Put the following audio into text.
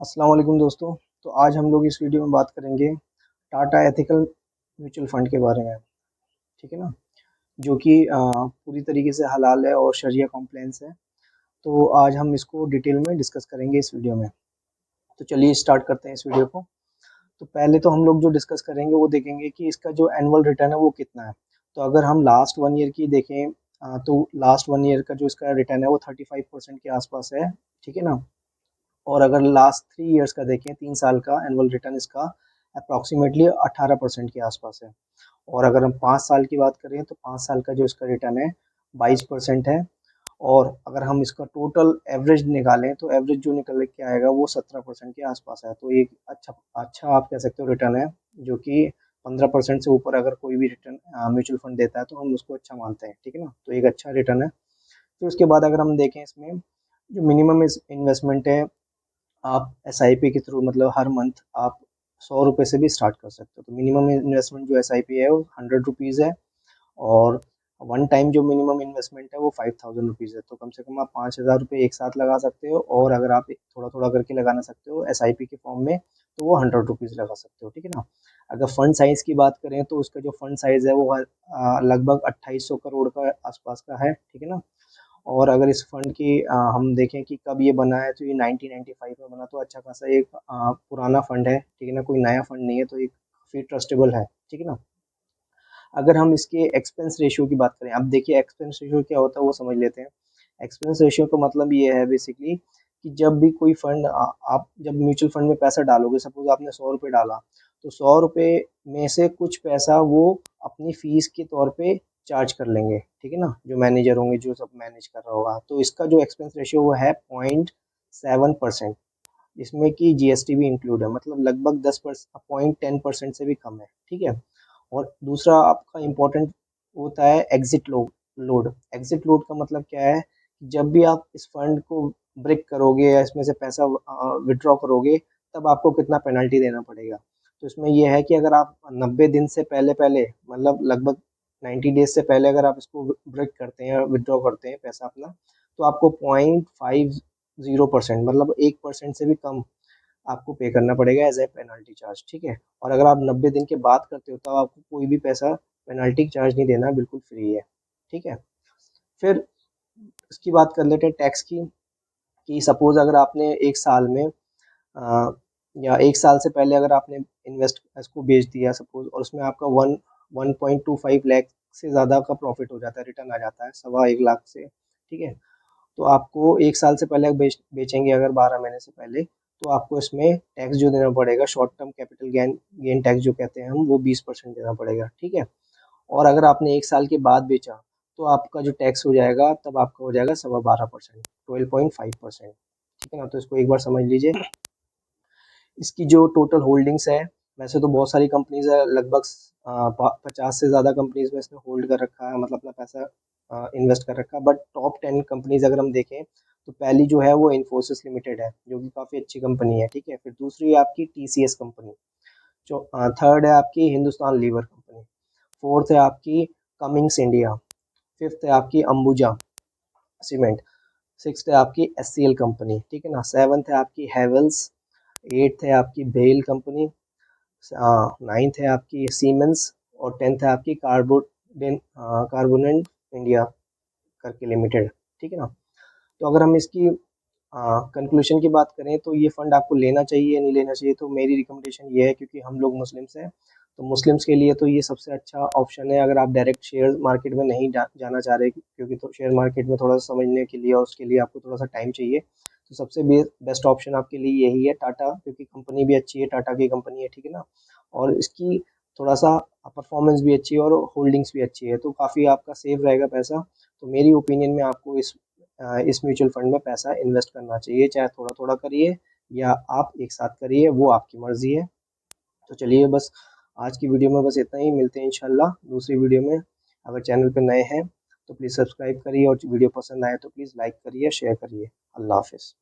अस्सलाम वालेकुम दोस्तों। तो आज हम लोग इस वीडियो में बात करेंगे टाटा एथिकल म्यूचुअल फंड के बारे में। ठीक है ना, जो कि पूरी तरीके से हलाल है और शरिया कॉम्प्लायंस है। तो आज हम इसको डिटेल में डिस्कस करेंगे इस वीडियो में। तो चलिए स्टार्ट करते हैं इस वीडियो को। तो पहले तो हम लोग जो डिस्कस करेंगे वो देखेंगे कि इसका जो एनुअल रिटर्न है वो कितना है। तो अगर हम लास्ट 1 ईयर की देखें, तो लास्ट 1 ईयर का जो इसका रिटर्न है वो 35% के आसपास है। ठीक है ना। और अगर लास्ट 3 ईयर्स का देखें, 3 साल का एनुअल रिटर्न इसका अप्रॉक्सीमेटली 18% के आसपास है। और अगर हम 5 साल की बात करें तो 5 साल का जो इसका रिटर्न है 22% है। और अगर हम इसका टोटल एवरेज निकालें तो एवरेज जो निकल के आएगा वो 17% के आसपास है। तो एक अच्छा अच्छा आप कह सकते हो रिटर्न है, जो कि 15% से ऊपर अगर कोई भी रिटर्न म्यूचुअल फंड देता है तो हम उसको अच्छा मानते हैं। ठीक है ना, तो एक अच्छा रिटर्न है। फिर उसके बाद अगर हम देखें इसमें जो मिनिमम इन्वेस्टमेंट है, आप एसआईपी के थ्रू मतलब हर मंथ आप 100 रुपये से भी स्टार्ट कर सकते हो। तो मिनिमम इन्वेस्टमेंट जो एसआईपी है वो 100 रुपीज़ है। और वन टाइम जो मिनिमम इन्वेस्टमेंट है वो 5000 रुपीज़ है। तो कम से कम आप 5000 रुपये एक साथ लगा सकते हो, और अगर आप थोड़ा थोड़ा करके लगाना सकते हो एसआईपी के फॉर्म में तो वो 100 रुपीज़ लगा सकते हो। ठीक है ना। अगर फंड साइज़ की बात करें तो उसका जो फंड साइज़ है वो लगभग 2800 करोड़ का आसपास का है। ठीक है ना। और अगर इस फंड की हम देखें कि कब ये बना है, तो ये 1995 में बना। तो अच्छा खासा एक पुराना फंड है। ठीक है ना, कोई नया फंड नहीं है, तो ये काफ़ी ट्रस्टेबल है। ठीक है ना। अगर हम इसके एक्सपेंस रेशियो की बात करें, अब देखिए एक्सपेंस रेशियो क्या होता है वो समझ लेते हैं। एक्सपेंस रेशियो का मतलब ये है बेसिकली कि जब भी कोई फंड आप जब म्यूचुअल फंड में पैसा डालोगे, सपोज आपने 100 रुपये डाला, तो 100 रुपये में से कुछ पैसा वो अपनी फीस के तौर पे चार्ज कर लेंगे। ठीक है ना, जो मैनेजर होंगे, जो सब मैनेज कर रहा होगा। तो इसका जो एक्सपेंस रेशियो वो है 0.7%, जिसमें कि जीएसटी भी इंक्लूड है, मतलब लगभग 10% से भी कम है। ठीक है। और दूसरा आपका इम्पोर्टेंट होता है एग्जिट लोड। एग्जिट लोड का मतलब क्या है, जब भी आप इस फंड को ब्रेक करोगे या इसमें से पैसा विड्रॉ करोगे, तब आपको कितना पेनल्टी देना पड़ेगा। तो इसमें यह है कि अगर आप 90 दिन से पहले पहले मतलब लगभग 90 डेज से पहले अगर आप इसको ब्रेक करते हैं, विड्रॉ करते हैं पैसा अपना, तो आपको 0.50% मतलब 1% से भी कम आपको पे करना पड़ेगा एज ए पेनल्टी चार्ज। ठीक है। और अगर आप 90 दिन के बाद करते हो तो आपको कोई भी पैसा पेनल्टी चार्ज नहीं देना, बिल्कुल फ्री है। ठीक है। फिर इसकी बात कर लेते हैं टैक्स की, कि सपोज अगर आपने एक साल में अ, या एक साल से पहले अगर आपने इन्वेस्ट इसको बेच दिया सपोज, और उसमें आपका 1.25 लाख से ज़्यादा का प्रॉफिट हो जाता है, रिटर्न आ जाता है 1.25 लाख से। ठीक है। तो आपको एक साल से पहले बेचेंगे अगर 12 महीने से पहले, तो आपको इसमें टैक्स जो देना पड़ेगा, short term capital gain gain tax जो कहते हैं हम, वो 20% देना पड़ेगा। ठीक है। और अगर आपने एक साल के बाद बेचा, तो आपका जो टैक्स हो जाएगा तब आपका हो जाएगा 12.5%, 12.5%। ठीक है ना, तो इसको एक बार समझ लीजिए। इसकी जो टोटल होल्डिंग्स है, वैसे तो बहुत सारी कंपनीज है, लगभग 50 से ज़्यादा कंपनीज में इसने होल्ड कर रखा है, मतलब अपना पैसा इन्वेस्ट कर रखा है। बट टॉप 10 कंपनीज अगर हम देखें, तो पहली जो है वो इन्फोसिस लिमिटेड है, जो कि काफ़ी अच्छी कंपनी है। ठीक है। फिर दूसरी है आपकी टीसीएस कंपनी, जो थर्ड है आपकी हिंदुस्तान लीवर कंपनी, फोर्थ है आपकी कमिंग्स इंडिया, फिफ्थ है आपकी अंबुजा सीमेंट, सिक्स्थ है आपकी एससीएल कंपनी। ठीक है ना। सेवन्थ है आपकी हेवल्स, एट्थ है आपकी बेल कंपनी, नाइन्थ है आपकी सीमेंस, और टेंथ है आपकी कार्बोनेंट इंडिया करके लिमिटेड। ठीक है ना। तो अगर हम इसकी कंक्लूशन की बात करें, तो ये फंड आपको लेना चाहिए नहीं लेना चाहिए, तो मेरी रिकमेंडेशन ये है, क्योंकि हम लोग मुस्लिम्स हैं, तो मुस्लिम्स के लिए तो ये सबसे अच्छा ऑप्शन है। अगर आप डायरेक्ट शेयर मार्केट में नहीं जाना चाह रहे, क्योंकि तो शेयर मार्केट में थोड़ा सा समझने के लिए और उसके लिए आपको थोड़ा सा टाइम चाहिए, तो सबसे बेस्ट ऑप्शन आपके लिए यही है टाटा, क्योंकि कंपनी भी अच्छी है, टाटा की कंपनी है। ठीक है ना। और इसकी थोड़ा सा परफॉर्मेंस भी अच्छी है और होल्डिंग्स भी अच्छी है, तो काफ़ी आपका सेफ रहेगा पैसा। तो मेरी ओपिनियन में आपको इस म्यूचुअल फंड में पैसा इन्वेस्ट करना चाहिए, चाहे थोड़ा थोड़ा करिए या आप एक साथ करिए, वो आपकी मर्जी है। तो चलिए बस आज की वीडियो में बस इतना ही, मिलते हैं इंशाल्लाह दूसरी वीडियो में। अगर चैनल पे नए हैं तो प्लीज़ सब्सक्राइब करिए, और वीडियो पसंद आए तो प्लीज़ लाइक करिए, शेयर करिए। अल्लाह हाफिज़।